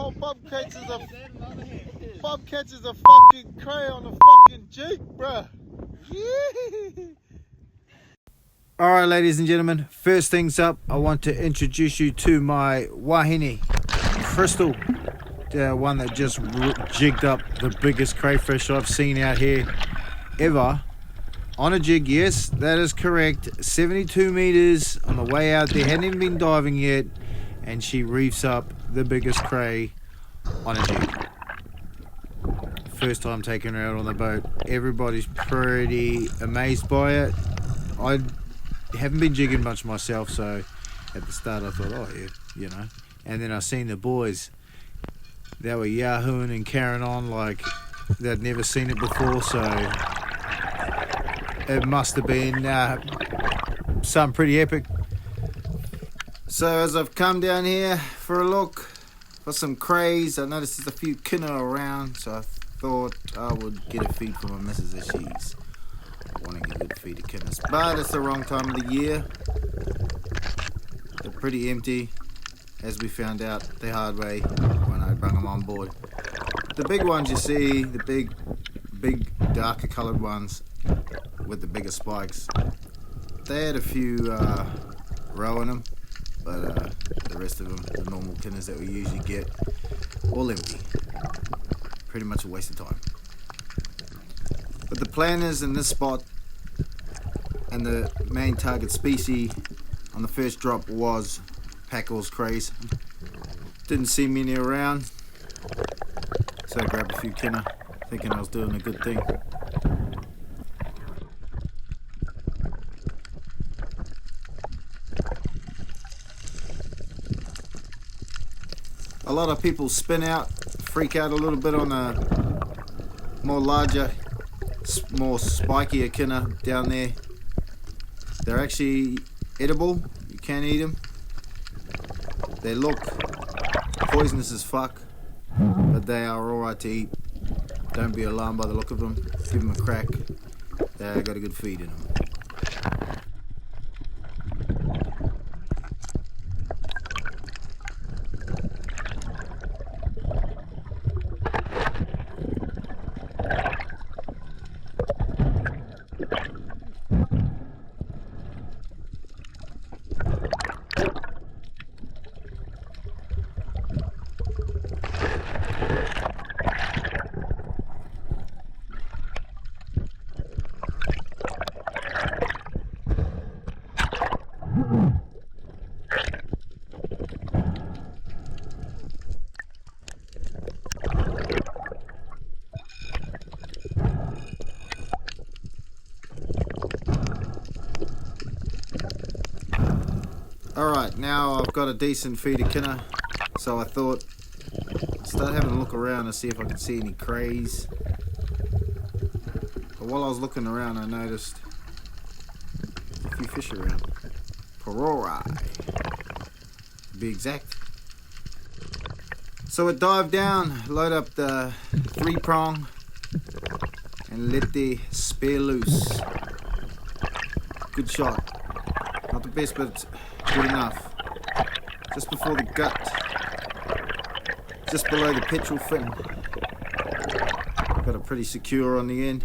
Oh, Bob catches a fucking cray on a fucking jig, bruh. Yeah. Alright, ladies and gentlemen, first things up, I want to introduce you to my wahine crystal. The one that just jigged up the biggest crayfish I've seen out here ever. On a jig, yes, that is correct. 72 meters on the way out there, hadn't even been diving yet, and she reefs up the biggest cray on a jig. First time taking her out on the boat. Everybody's pretty amazed by it. I haven't been jigging much myself, so at the start I thought, oh yeah, you know. And then I seen the boys. They were yahooing and carrying on like they'd never seen it before, so it must have been something pretty epic. So as I've come down here for a look for some crays, I noticed there's a few kinna around, so I thought I would get a feed for my missus as she's wanting a good feed of kinnas. But it's the wrong time of the year. They're pretty empty, as we found out the hard way when I brought them on board. The big ones you see, the big darker coloured ones with the bigger spikes, they had a few roe in them, but the rest of them, the normal kinnas that we usually get, all empty. Pretty much a waste of time. But the plan is in this spot, and the main target species on the first drop was Packles crays. Didn't see many around, so I grabbed a few kinna, thinking I was doing a good thing. A lot of people spin out, freak out a little bit on the more larger, more spikier kinna down there. They're actually edible, you can eat them. They look poisonous as fuck, but they are alright to eat. Don't be alarmed by the look of them. Give them a crack. They got a good feed in them. Alright, now I've got a decent feed of kinna, so I thought I'd start having a look around and see if I can see any crays. But while I was looking around, I noticed a few fish around. Parori, to be exact. So I dived down, load up the 3-prong, and let the spear loose. Good shot. Not the best, but it's good enough. Just before the gut, just below the petrel fin. Got it pretty secure on the end.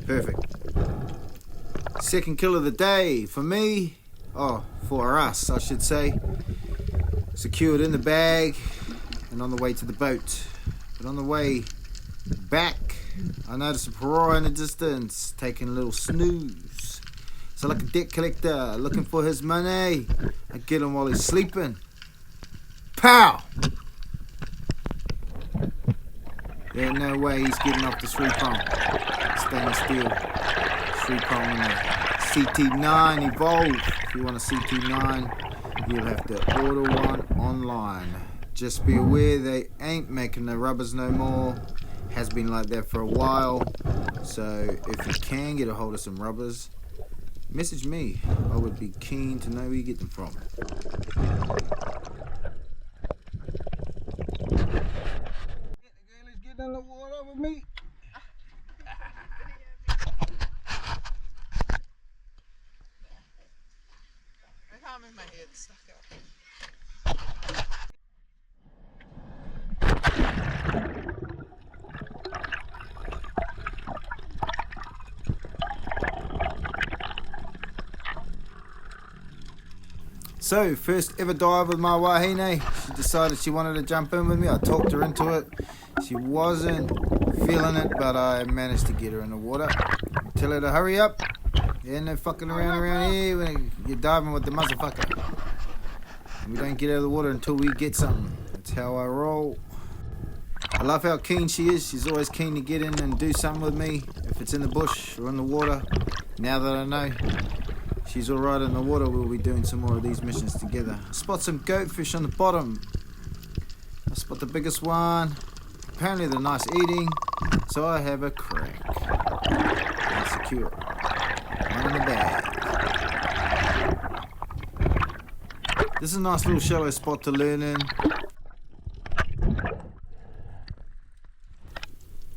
Perfect. Second kill of the day for me. Oh, for us, I should say. Secured in the bag and on the way to the boat. But on the way back, I noticed a paroi in the distance, taking a little snooze. So like a debt collector looking for his money, I get him while he's sleeping. Pow! Yeah, no way he's getting off the 3-prong. Stainless steel 3-prong in the CT9 Evolve. If you want a CT9, you'll have to order one online. Just be aware they ain't making the rubbers no more. Has been like that for a while. So if you can get a hold of some rubbers, message me. I would be keen to know where you get them from. Let's get in the water with me. I can't move my head, stuck out. So, first ever dive with my wahine. She decided she wanted to jump in with me. I talked her into it. She wasn't feeling it, but I managed to get her in the water. Tell her to hurry up. Yeah, no fucking around here when you're diving with the motherfucker. We don't get out of the water until we get something. That's how I roll. I love how keen she is. She's always keen to get in and do something with me. If it's in the bush or in the water. Now that I know she's alright in the water, we'll be doing some more of these missions together. I spot some goatfish on the bottom. I spot the biggest one. Apparently they're nice eating. So I have a crack. And secure it. One in the bag. This is a nice little shallow spot to learn in.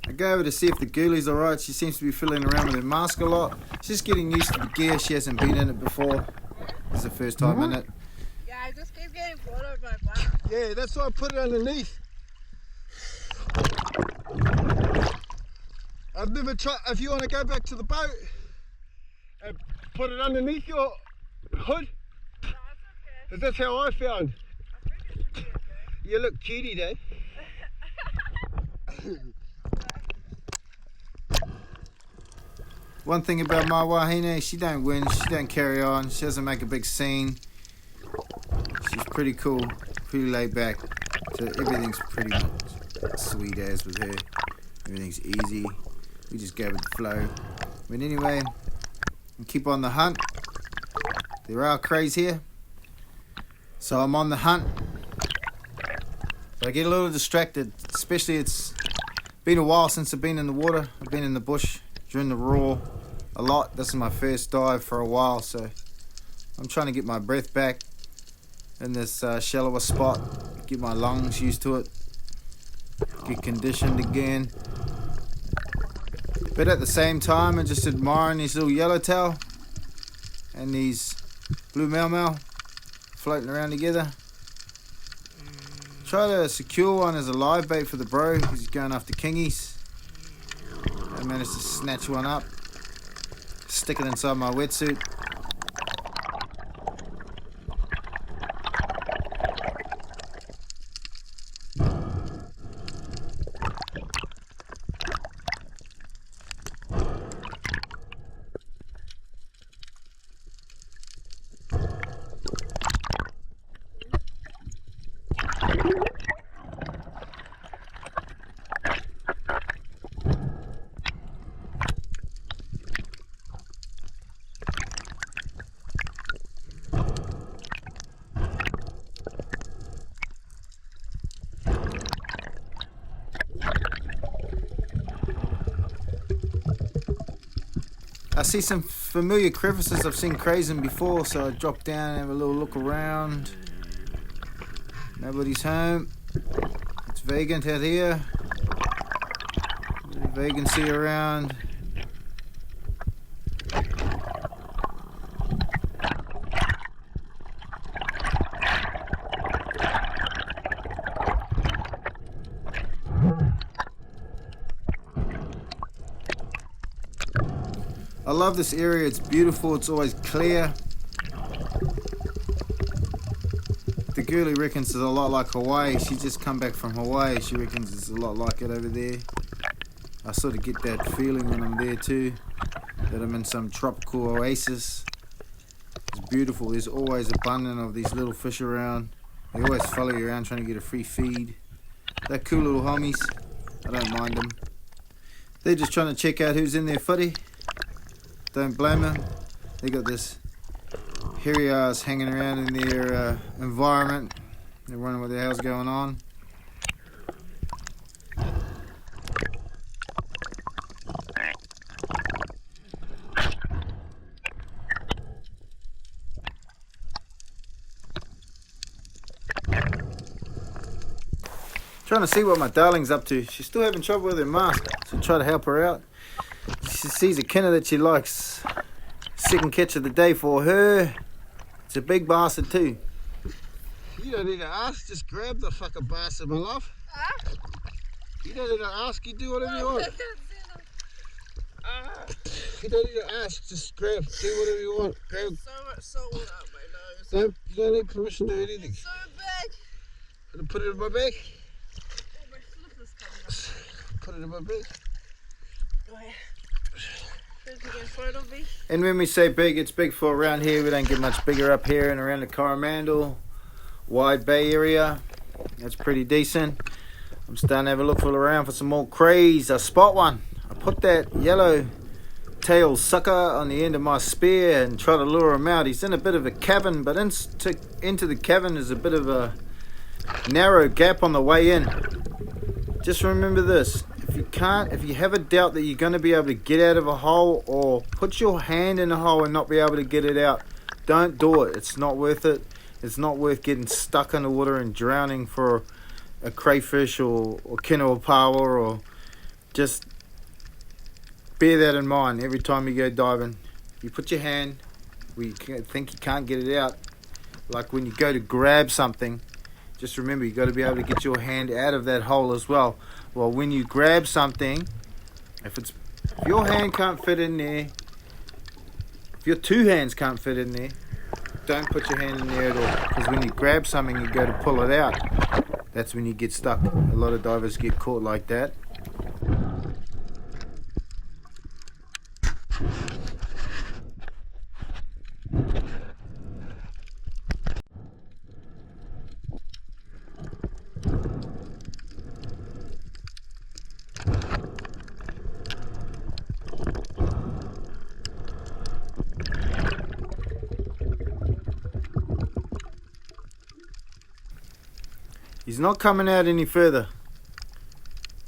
I go over to see if the ghoulies alright. She seems to be fiddling around with her mask a lot. She's getting used to the gear. She hasn't been in it before. This is the first time in it. Yeah, I just keep getting blown over my back. Yeah, that's why I put it underneath. I've never tried. If you want to go back to the boat and put it underneath your hood, No, it's okay. that's how I found. I think it should be okay. You look cutie, eh? One thing about my wahine, she don't win, she don't carry on, she doesn't make a big scene. She's pretty cool, pretty laid back. So everything's pretty much sweet as with her. Everything's easy. We just go with the flow. But anyway, we keep on the hunt. There are crays here. So I'm on the hunt. But I get a little distracted, especially it's been a while since I've been in the water. I've been in the bush during the roar a lot. This is my first dive for a while, so I'm trying to get my breath back in this shallower spot, get my lungs used to it, get conditioned again. But at the same time, I'm just admiring these little yellowtail and these blue mau floating around together. Try to secure one as a live bait for the bro because he's going after kingies. I managed to snatch one up, stick it inside my wetsuit. I see some familiar crevices. I've seen crays in before, so I drop down and have a little look around. Nobody's home. It's vacant out here. Vacancy around. I love this area, it's beautiful, it's always clear. The girlie reckons it's a lot like Hawaii. She just come back from Hawaii. She reckons it's a lot like it over there. I sort of get that feeling when I'm there too, that I'm in some tropical oasis. It's beautiful, there's always abundant of these little fish around. They always follow you around trying to get a free feed. They're cool little homies, I don't mind them. They're just trying to check out who's in their footy. Don't blame them. They got this hairy ass hanging around in their environment. They're wondering what the hell's going on. Trying to see what my darling's up to. She's still having trouble with her mask, so try to help her out. She sees a kinner that she likes. Second catch of the day for her. It's a big bastard too. You don't need to ask, just grab the fucking bastard, my love. Huh? You don't need to ask, you do whatever you want. You don't need to ask, just grab, do whatever you want. Grab. So much salt out my nose. So you don't need permission to do anything. It's so big. Gonna put it in my bag. Oh, my flip is coming up. Put it in my bag. Go ahead. First we get a photo of me. And when we say big, it's big for around here. We don't get much bigger up here and around the Coromandel, Wide Bay area. That's pretty decent. I'm starting to have a look around for some more crays. I spot one. I put that yellow tail sucker on the end of my spear and try to lure him out. He's in a bit of a cavern, but into the cavern is a bit of a narrow gap on the way in. Just remember this. If you have a doubt that you're going to be able to get out of a hole or put your hand in a hole and not be able to get it out, don't do it. It's not worth it. It's not worth getting stuck in the water and drowning for a crayfish or kinoapawa, or just bear that in mind every time you go diving. You put your hand where you think you can't get it out, like when you go to grab something, just remember you got to be able to get your hand out of that hole as well. Well, when you grab something, if your hand can't fit in there, if your two hands can't fit in there, don't put your hand in there at all, because when you grab something you go to pull it out, that's when you get stuck. A lot of divers get caught like that. He's not coming out any further.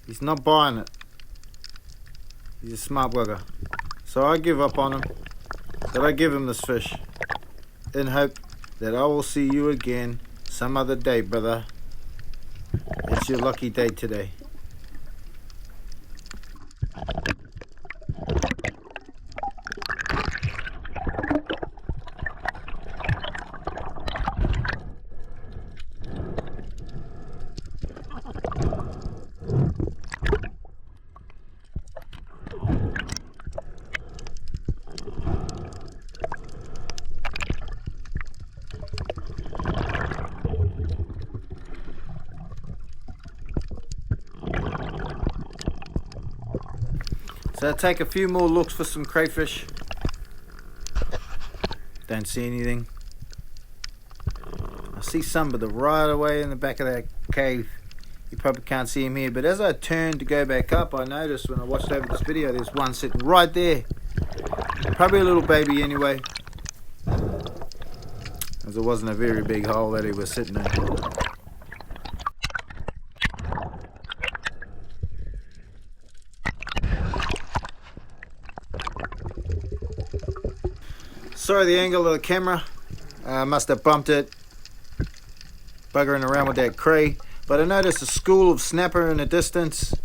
He's not buying it. He's a smart bugger. So I give up on him. But I give him this fish in hope that I will see you again some other day, brother. It's your lucky day today. So I take a few more looks for some crayfish. Don't see anything. I see some, but they're right away in the back of that cave. You probably can't see him here, but as I turned to go back up, I noticed when I watched over this video, there's one sitting right there. Probably a little baby anyway, as it wasn't a very big hole that he was sitting in. Sorry the angle of the camera, must have bumped it buggering around with that cray, but I noticed a school of snapper in the distance.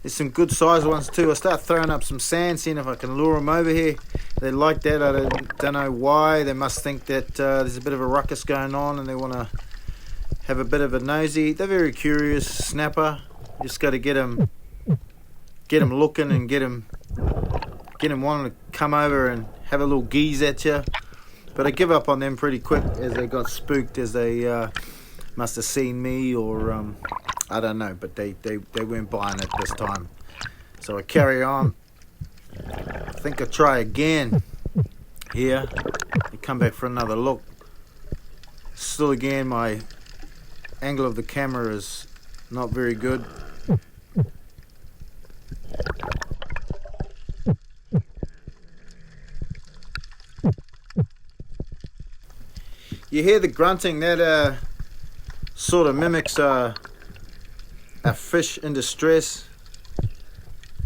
There's some good sized ones too. I start throwing up some sand, seeing if I can lure them over here. They like that. I don't know why. They must think that there's a bit of a ruckus going on and they want to have a bit of a nosy. They're very curious snapper. You just got to get them looking and get them wanting to come over and have a little geese at you. But I give up on them pretty quick as they got spooked, as they must have seen me, or I don't know, but they weren't buying it this time. So I carry on. I think I'll try again here. I come back for another look. Still again, my angle of the camera is not very good. You hear the grunting, that sort of mimics a fish in distress.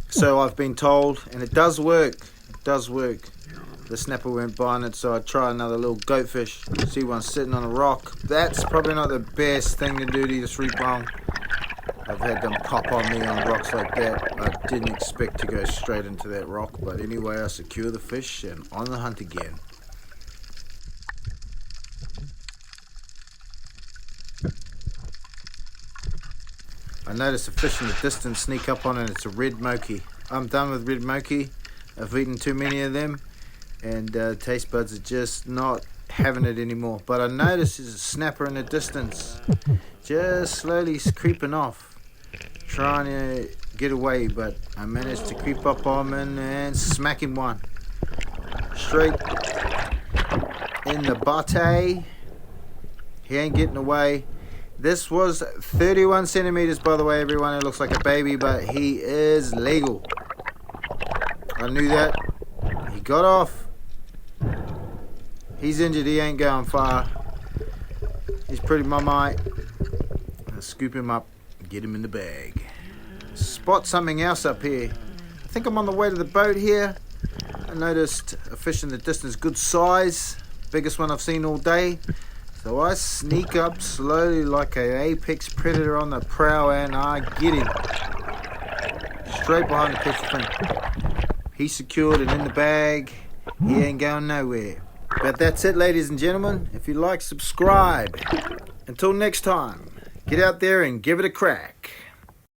So I've been told, and it does work. It does work. The snapper weren't buying it, so I try another little goatfish. See one sitting on a rock. That's probably not the best thing to do to your three prong. I've had them pop on me on rocks like that. I didn't expect to go straight into that rock, but anyway, I secure the fish and on the hunt again. I noticed a fish in the distance sneak up on it. It's a red moki. I'm done with red moki. I've eaten too many of them, and taste buds are just not having it anymore. But I noticed there's a snapper in the distance, just slowly creeping off, trying to get away. But I managed to creep up on him and smack him one straight in the butte. He ain't getting away. This was 31 centimeters, by the way, everyone. It looks like a baby, but he is legal. I knew that. He got off. He's injured. He ain't going far. He's pretty mummy. I'll scoop him up and get him in the bag. Spot something else up here. I think I'm on the way to the boat here. I noticed a fish in the distance, good size. Biggest one I've seen all day. So I sneak up slowly like an apex predator on the prow and I get him. Straight behind the picture fin. He's secured and in the bag. He ain't going nowhere. But that's it, ladies and gentlemen. If you like, subscribe. Until next time, get out there and give it a crack.